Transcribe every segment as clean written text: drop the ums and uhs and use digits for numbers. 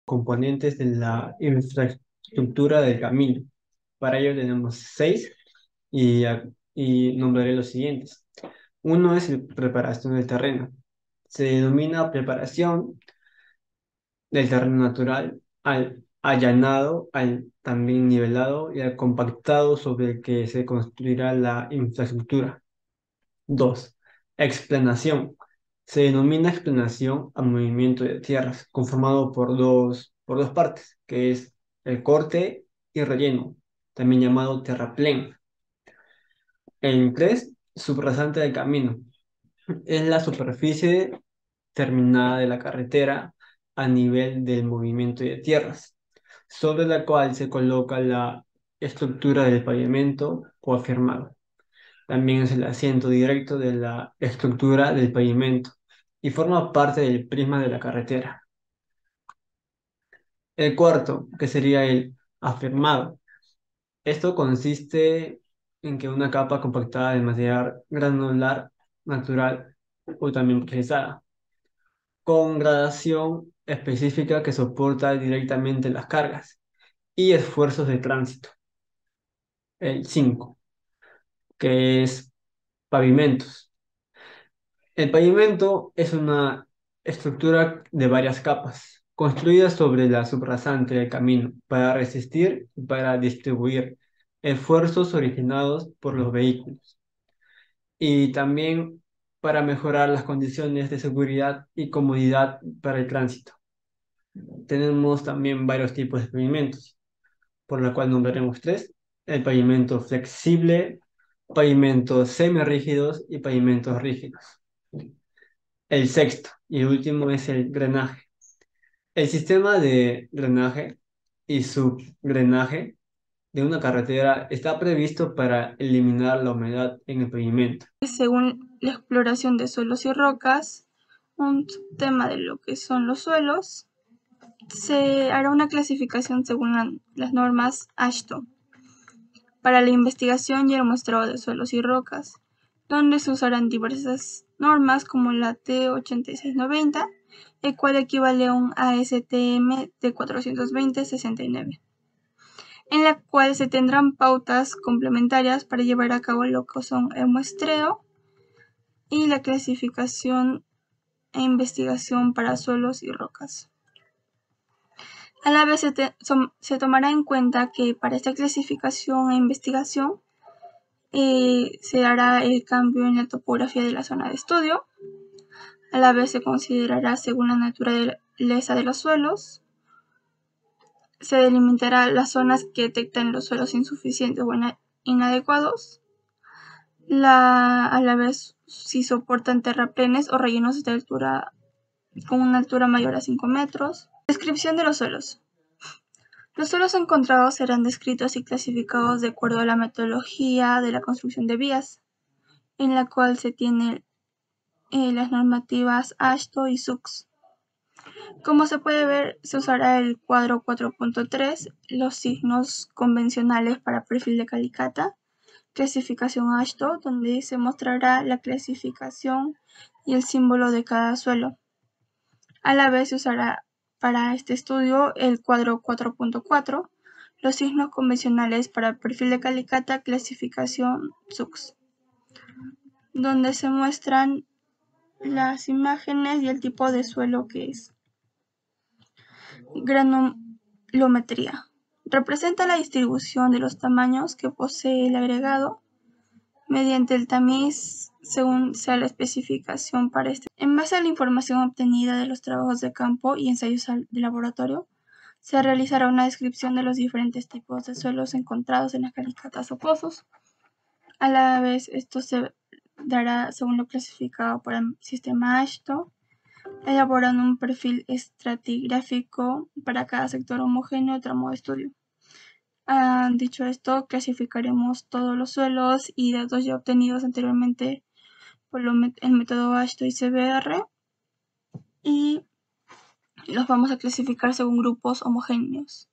componentes de la infraestructura del camino. Para ello tenemos seis y nombraré los siguientes. Uno es la preparación del terreno. Se denomina preparación del terreno natural al allanado, al también nivelado y al compactado sobre el que se construirá la infraestructura. 2. Explanación. Se denomina explanación al movimiento de tierras, conformado por dos partes, que es el corte y relleno, también llamado terraplén. En 3, subrasante del camino. Es la superficie terminada de la carretera a nivel del movimiento de tierras, sobre la cual se coloca la estructura del pavimento o afirmado. También es el asiento directo de la estructura del pavimento y forma parte del prisma de la carretera. El cuarto, que sería el afirmado. Esto consiste en que una capa compactada de material granular natural o también procesada, con gradación específica que soporta directamente las cargas y esfuerzos de tránsito. El 5, que es pavimentos. El pavimento es una estructura de varias capas, construida sobre la subrasante del camino para resistir y para distribuir esfuerzos originados por los vehículos y también para mejorar las condiciones de seguridad y comodidad para el tránsito. Tenemos también varios tipos de pavimentos, por lo cual nombraremos tres: el pavimento flexible, pavimentos semirrígidos y pavimentos rígidos. El sexto y último es el drenaje. El sistema de drenaje y subdrenaje de una carretera está previsto para eliminar la humedad en el pavimento. Según la exploración de suelos y rocas, un tema de lo que son los suelos, se hará una clasificación según las normas AASHTO para la investigación y el muestreo de suelos y rocas, donde se usarán diversas normas como la T8690, el cual equivale a un ASTM de 420-69, en la cual se tendrán pautas complementarias para llevar a cabo lo que son el muestreo y la clasificación e investigación para suelos y rocas. A la vez se tomará en cuenta que para esta clasificación e investigación se hará el cambio en la topografía de la zona de estudio. A la vez se considerará según la naturaleza de los suelos. Se delimitará las zonas que detectan los suelos insuficientes o inadecuados. A la vez si soportan terraplenes o rellenos de altura con una altura mayor a 5 metros. Descripción de los suelos. Los suelos encontrados serán descritos y clasificados de acuerdo a la metodología de la construcción de vías, en la cual se tienen las normativas AASHTO y SUCS. Como se puede ver, se usará el cuadro 4.3, los signos convencionales para perfil de Calicata, clasificación AASHTO, donde se mostrará la clasificación y el símbolo de cada suelo. A la vez se usará para este estudio el cuadro 4.4, los signos convencionales para perfil de Calicata, clasificación SUCS, donde se muestran las imágenes y el tipo de suelo que es. Granulometría. Representa la distribución de los tamaños que posee el agregado mediante el tamiz según sea la especificación para este. En base a la información obtenida de los trabajos de campo y ensayos de laboratorio, se realizará una descripción de los diferentes tipos de suelos encontrados en las calicatas o pozos. A la vez, esto se dará según lo clasificado por el sistema AASHTO, elaborando un perfil estratigráfico para cada sector homogéneo de tramo de estudio. Dicho esto, clasificaremos todos los suelos y datos ya obtenidos anteriormente por el método AASHTO y CBR y los vamos a clasificar según grupos homogéneos,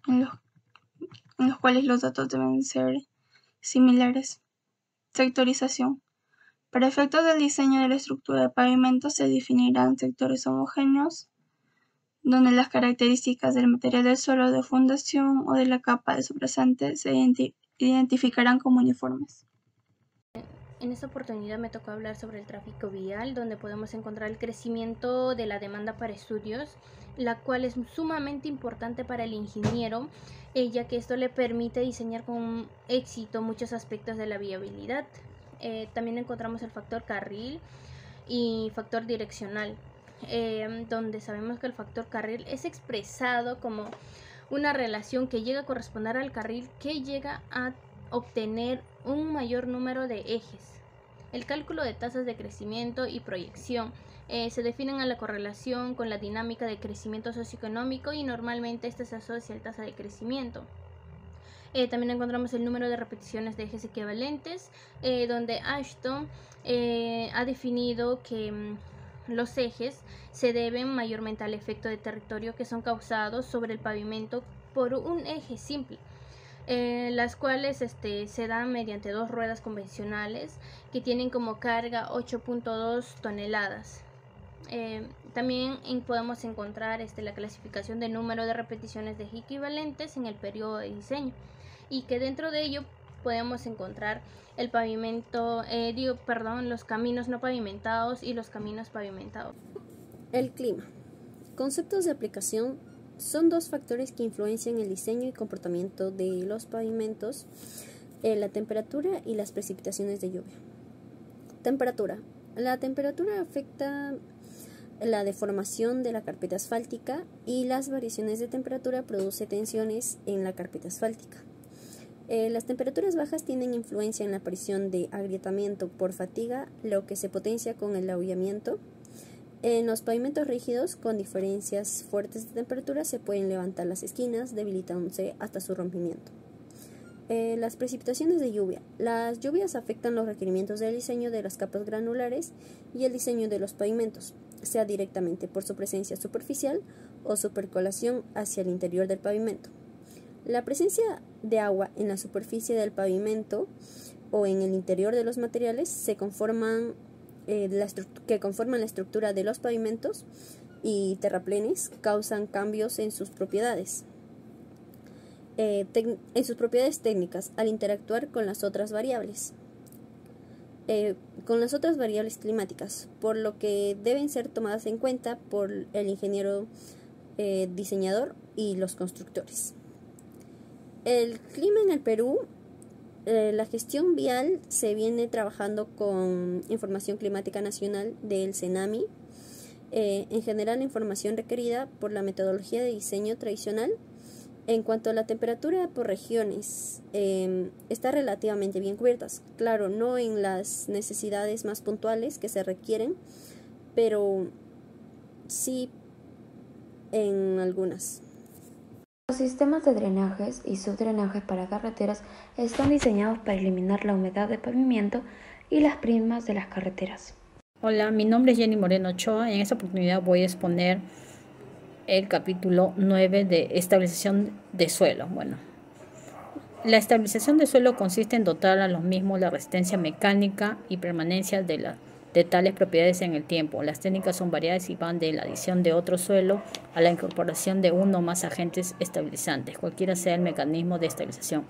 en los cuales los datos deben ser similares. Sectorización. Para efectos del diseño de la estructura de pavimento se definirán sectores homogéneos donde las características del material del suelo de fundación o de la capa de sobrasante se identificarán como uniformes. En esta oportunidad me tocó hablar sobre el tráfico vial, donde podemos encontrar el crecimiento de la demanda para estudios, la cual es sumamente importante para el ingeniero, ya que esto le permite diseñar con éxito muchos aspectos de la viabilidad. También encontramos el factor carril y factor direccional, donde sabemos que el factor carril es expresado como una relación que llega a corresponder al carril que llega a obtener un mayor número de ejes. El cálculo de tasas de crecimiento y proyección se definen a la correlación con la dinámica de crecimiento socioeconómico y normalmente esta se asocia al tasa de crecimiento. También encontramos el número de repeticiones de ejes equivalentes, donde Ashton ha definido que los ejes se deben mayormente al efecto de territorio que son causados sobre el pavimento por un eje simple. Las cuales se dan mediante dos ruedas convencionales que tienen como carga 8.2 toneladas. También podemos encontrar la clasificación de número de repeticiones de equivalentes en el periodo de diseño, y que dentro de ello podemos encontrar el pavimento, los caminos no pavimentados y los caminos pavimentados. El clima. Conceptos de aplicación. Son dos factores que influencian el diseño y comportamiento de los pavimentos, la temperatura y las precipitaciones de lluvia. Temperatura. La temperatura afecta la deformación de la carpeta asfáltica y las variaciones de temperatura producen tensiones en la carpeta asfáltica. Las temperaturas bajas tienen influencia en la aparición de agrietamiento por fatiga, lo que se potencia con el aullamiento. En los pavimentos rígidos con diferencias fuertes de temperatura se pueden levantar las esquinas, debilitándose hasta su rompimiento. Las precipitaciones de lluvia. Las lluvias afectan los requerimientos del diseño de las capas granulares y el diseño de los pavimentos, sea directamente por su presencia superficial o su percolación hacia el interior del pavimento. La presencia de agua en la superficie del pavimento o en el interior de los materiales que conforman la estructura de los pavimentos y terraplenes causan cambios en sus propiedades, técnicas al interactuar con las otras variables, climáticas, por lo que deben ser tomadas en cuenta por el ingeniero diseñador y los constructores. El clima en el Perú. La gestión vial se viene trabajando con información climática nacional del CENAMI. En general, la información requerida por la metodología de diseño tradicional. En cuanto a la temperatura por regiones, está relativamente bien cubiertas. Claro, no en las necesidades más puntuales que se requieren, pero sí en algunas. Los sistemas de drenajes y subdrenajes para carreteras están diseñados para eliminar la humedad del pavimento y las primas de las carreteras. Hola, mi nombre es Jenny Moreno Ochoa y en esta oportunidad voy a exponer el capítulo 9 de estabilización de suelo. Bueno, la estabilización de suelo consiste en dotar a los mismos la resistencia mecánica y permanencia de tales propiedades en el tiempo. Las técnicas son variadas y van de la adición de otro suelo a la incorporación de uno o más agentes estabilizantes, cualquiera sea el mecanismo de estabilización,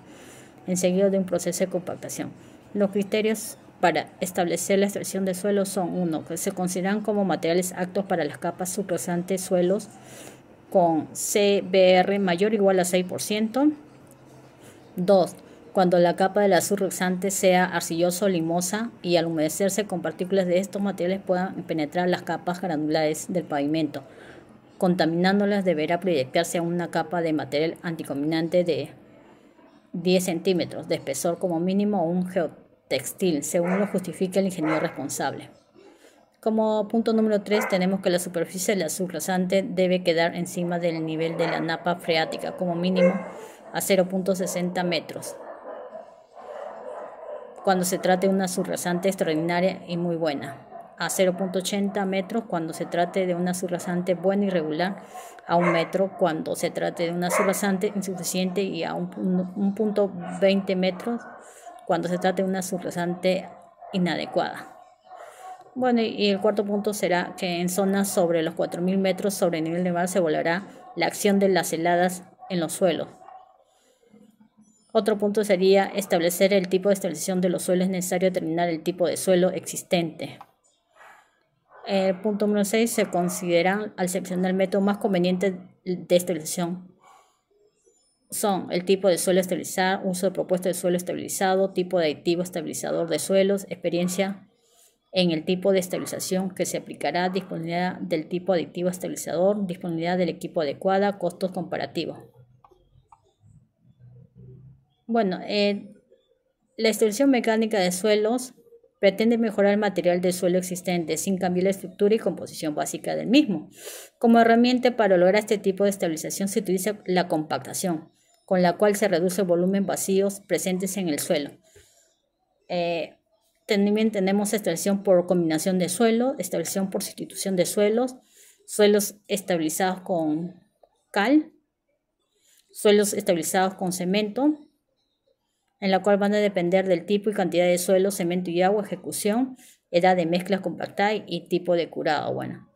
en seguido de un proceso de compactación. Los criterios para establecer la estabilización de suelo son: 1. Que se consideran como materiales aptos para las capas subrosantes suelos con CBR mayor o igual a 6%. 2. Cuando la capa de la subroxante sea arcillosa o limosa y al humedecerse con partículas de estos materiales puedan penetrar las capas granulares del pavimento. Contaminándolas deberá proyectarse a una capa de material anticontaminante de 10 centímetros de espesor como mínimo o un geotextil, según lo justifique el ingeniero responsable. Como punto número 3 tenemos que la superficie de la subroxante debe quedar encima del nivel de la napa freática, como mínimo a 0.60 metros. Cuando se trate de una subrasante extraordinaria y muy buena, a 0.80 metros cuando se trate de una subrasante buena y regular, a 1 metro cuando se trate de una subrasante insuficiente y a 1.20 metros cuando se trate de una subrasante inadecuada. Bueno, y el cuarto punto será que en zonas sobre los 4.000 metros sobre el nivel del mar se evaluará la acción de las heladas en los suelos. Otro punto sería establecer el tipo de estabilización de los suelos. Es necesario determinar el tipo de suelo existente. El punto número 6, se considera al seleccionar el método más conveniente de estabilización. Son el tipo de suelo estabilizar, uso de propuesta de suelo estabilizado, tipo de aditivo estabilizador de suelos, experiencia en el tipo de estabilización que se aplicará, disponibilidad del tipo aditivo estabilizador, disponibilidad del equipo adecuada, costos comparativos. Bueno, la estabilización mecánica de suelos pretende mejorar el material del suelo existente sin cambiar la estructura y composición básica del mismo. Como herramienta para lograr este tipo de estabilización se utiliza la compactación, con la cual se reduce el volumen vacíos presentes en el suelo. También tenemos estabilización por combinación de suelo, estabilización por sustitución de suelos, suelos estabilizados con cal, suelos estabilizados con cemento, en la cual van a depender del tipo y cantidad de suelo, cemento y agua, ejecución, edad de mezclas compactadas y tipo de curado. Bueno,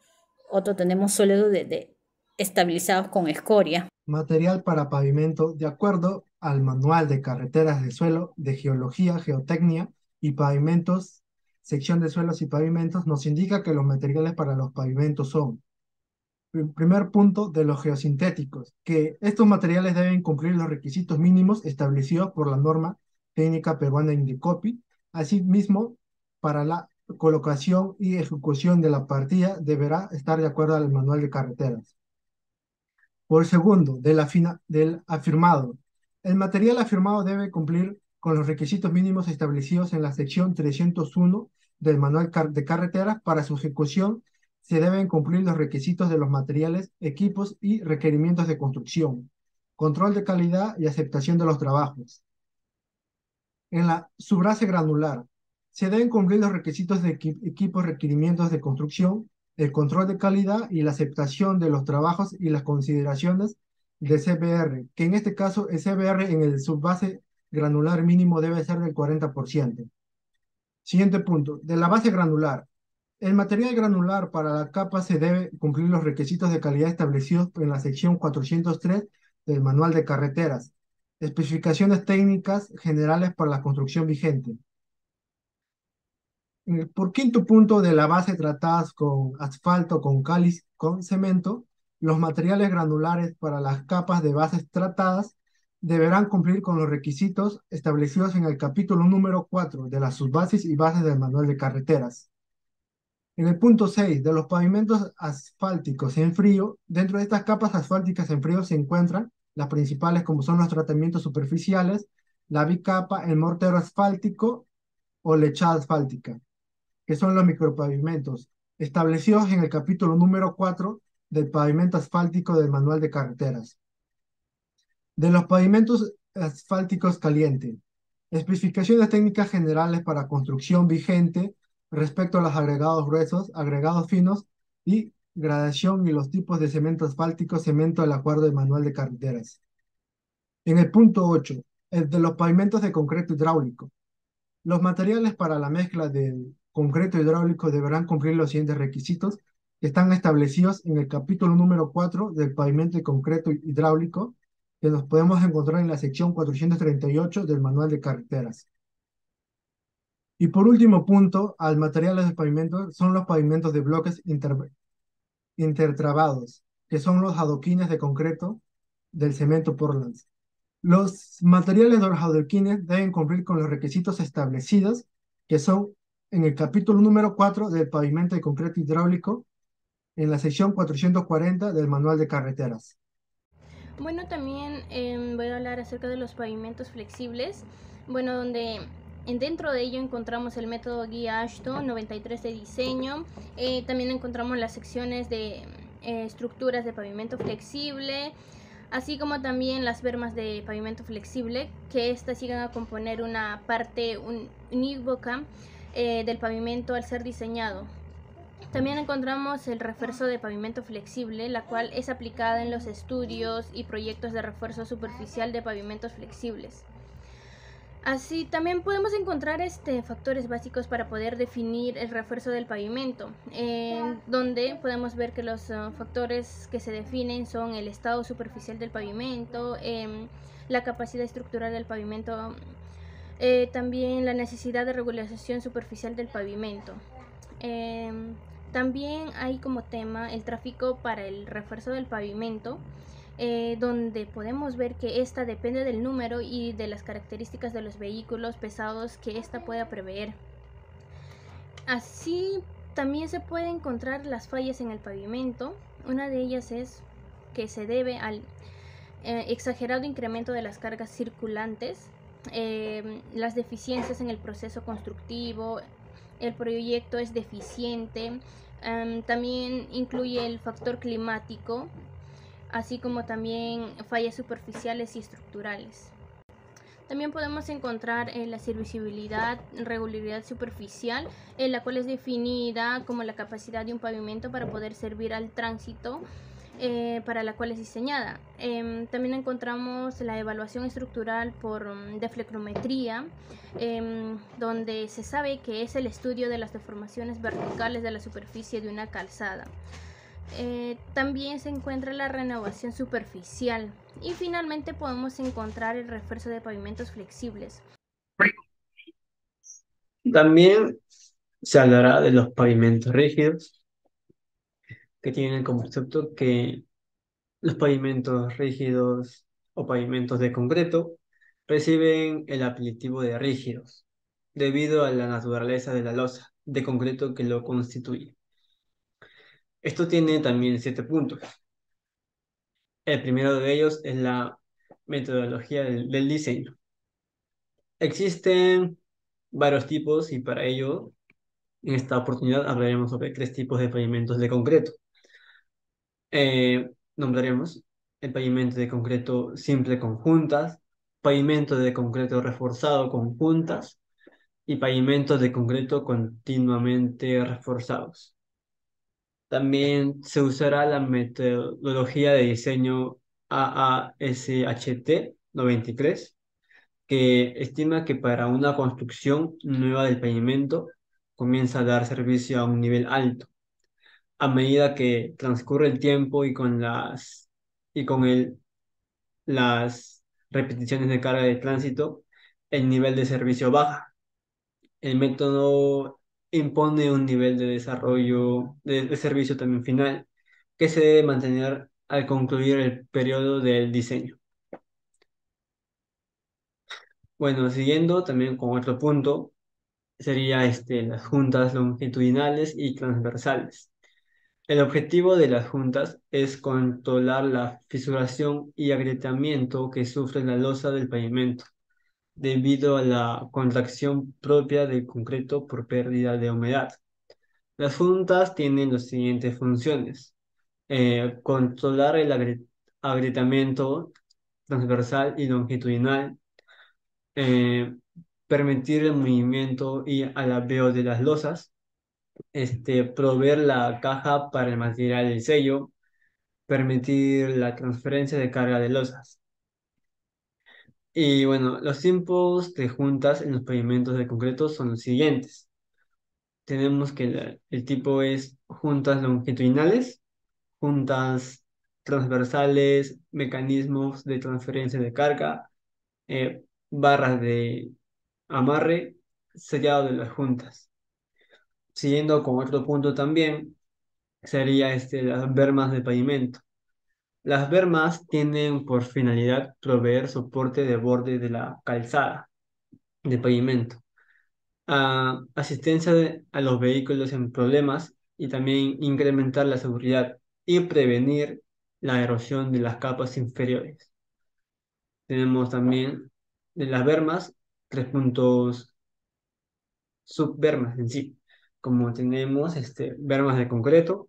otro tenemos suelos estabilizados con escoria. Material para pavimento de acuerdo al Manual de Carreteras de Suelo de Geología, Geotecnia y Pavimentos, sección de suelos y pavimentos, nos indica que los materiales para los pavimentos son: primer punto, de los geosintéticos, que estos materiales deben cumplir los requisitos mínimos establecidos por la norma técnica peruana Indecopi. Asimismo, para la colocación y ejecución de la partida deberá estar de acuerdo al manual de carreteras. Por segundo, del afirmado. El material afirmado debe cumplir con los requisitos mínimos establecidos en la sección 301 del manual de carreteras. Para su ejecución se deben cumplir los requisitos de los materiales, equipos y requerimientos de construcción, control de calidad y aceptación de los trabajos. En la subbase granular, se deben cumplir los requisitos de equipos, requerimientos de construcción, el control de calidad y la aceptación de los trabajos y las consideraciones de CBR, que en este caso el CBR en el subbase granular mínimo debe ser del 40%. Siguiente punto, de la base granular. El material granular para la capa se debe cumplir los requisitos de calidad establecidos en la sección 403 del Manual de Carreteras. Especificaciones técnicas generales para la construcción vigente. Por quinto punto, de la base tratadas con asfalto, con cal y con cemento, los materiales granulares para las capas de bases tratadas deberán cumplir con los requisitos establecidos en el capítulo número 4 de las subbases y bases del Manual de Carreteras. En el punto 6, de los pavimentos asfálticos en frío, dentro de estas capas asfálticas en frío se encuentran las principales, como son los tratamientos superficiales, la bicapa, el mortero asfáltico o lechada asfáltica, que son los micropavimentos, establecidos en el capítulo número 4 del pavimento asfáltico del Manual de Carreteras. De los pavimentos asfálticos calientes, especificaciones técnicas generales para construcción vigente respecto a los agregados gruesos, agregados finos y gradación y los tipos de cemento asfáltico, cemento del acuerdo del Manual de Carreteras. En el punto 8, el de los pavimentos de concreto hidráulico. Los materiales para la mezcla del concreto hidráulico deberán cumplir los siguientes requisitos que están establecidos en el capítulo número 4 del pavimento de concreto hidráulico, que nos podemos encontrar en la sección 438 del Manual de Carreteras. Y por último punto, al materiales de pavimento son los pavimentos de bloques intertrabados, que son los adoquines de concreto del cemento Portland. Los materiales de los adoquines deben cumplir con los requisitos establecidos, que son en el capítulo número 4 del pavimento de concreto hidráulico, en la sección 440 del Manual de Carreteras. Bueno, también voy a hablar acerca de los pavimentos flexibles, bueno, donde dentro de ello encontramos el método guía AASHTO 93 de diseño, también encontramos las secciones de estructuras de pavimento flexible, así como también las bermas de pavimento flexible, que estas llegan a componer una parte unívoca del pavimento al ser diseñado. También encontramos el refuerzo de pavimento flexible, la cual es aplicada en los estudios y proyectos de refuerzo superficial de pavimentos flexibles. Así también podemos encontrar factores básicos para poder definir el refuerzo del pavimento, donde podemos ver que los factores que se definen son el estado superficial del pavimento, la capacidad estructural del pavimento, también la necesidad de regularización superficial del pavimento. También hay como tema el tráfico para el refuerzo del pavimento, donde podemos ver que esta depende del número y de las características de los vehículos pesados que esta pueda prever. Así también se puede encontrar las fallas en el pavimento. Una de ellas es que se debe al exagerado incremento de las cargas circulantes, las deficiencias en el proceso constructivo, el proyecto es deficiente, también incluye el factor climático, así como también fallas superficiales y estructurales. También podemos encontrar la serviciabilidad, regularidad superficial, la cual es definida como la capacidad de un pavimento para poder servir al tránsito para la cual es diseñada. También encontramos la evaluación estructural por deflectometría, donde se sabe que es el estudio de las deformaciones verticales de la superficie de una calzada. También se encuentra la renovación superficial y finalmente podemos encontrar el refuerzo de pavimentos flexibles. También se hablará de los pavimentos rígidos, que tienen como concepto que los pavimentos rígidos o pavimentos de concreto reciben el apelativo de rígidos, debido a la naturaleza de la losa de concreto que lo constituye. Esto tiene también 7 puntos. El primero de ellos es la metodología del diseño. Existen varios tipos y para ello, en esta oportunidad hablaremos sobre 3 tipos de pavimentos de concreto. Nombraremos el pavimento de concreto simple con juntas, pavimento de concreto reforzado con juntas y pavimentos de concreto continuamente reforzados. También se usará la metodología de diseño AASHT 93, que estima que para una construcción nueva del pavimento comienza a dar servicio a un nivel alto. A medida que transcurre el tiempo y con las repeticiones de carga de tránsito, el nivel de servicio baja. El método impone un nivel de desarrollo de servicio también final que se debe mantener al concluir el periodo del diseño. Bueno, siguiendo también con otro punto, sería las juntas longitudinales y transversales. El objetivo de las juntas es controlar la fisuración y agrietamiento que sufre la losa del pavimento, debido a la contracción propia del concreto por pérdida de humedad. Las juntas tienen las siguientes funciones: controlar el agrietamiento transversal y longitudinal, eh, permitir el movimiento y alabeo de las losas, proveer la caja para el material del sello, permitir la transferencia de carga de losas. Y bueno, los tipos de juntas en los pavimentos de concreto son los siguientes. Tenemos que el tipo es juntas longitudinales, juntas transversales, mecanismos de transferencia de carga, barras de amarre, sellado de las juntas. Siguiendo con otro punto también, sería las bermas de pavimento. Las bermas tienen por finalidad proveer soporte de borde de la calzada de pavimento, asistencia a los vehículos en problemas y también incrementar la seguridad y prevenir la erosión de las capas inferiores. Tenemos también de las bermas 3 puntos subbermas en sí, como tenemos bermas de concreto,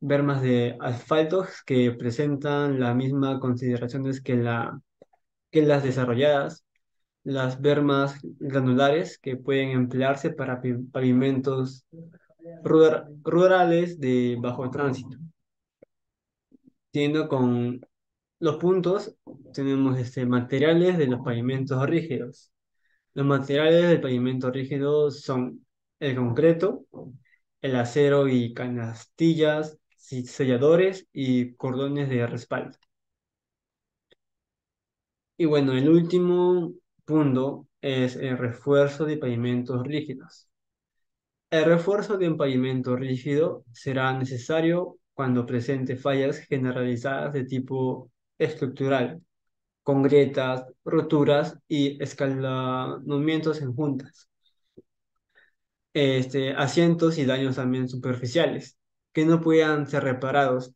bermas de asfalto que presentan las mismas consideraciones que las desarrolladas, las bermas granulares que pueden emplearse para pavimentos rurales de bajo tránsito. Siguiendo con los puntos, tenemos materiales de los pavimentos rígidos. Los materiales del pavimento rígido son el concreto, el acero y canastillas, selladores y cordones de respaldo. Y bueno, el último punto es el refuerzo de pavimentos rígidos. El refuerzo de un pavimento rígido será necesario cuando presente fallas generalizadas de tipo estructural, con grietas, roturas y escalonamientos en juntas, asientos y daños también superficiales, que no puedan ser reparados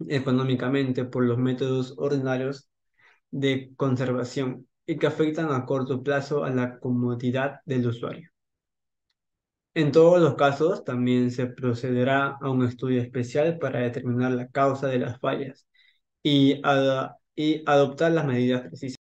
económicamente por los métodos ordinarios de conservación y que afectan a corto plazo a la comodidad del usuario. En todos los casos, también se procederá a un estudio especial para determinar la causa de las fallas y adoptar las medidas precisas.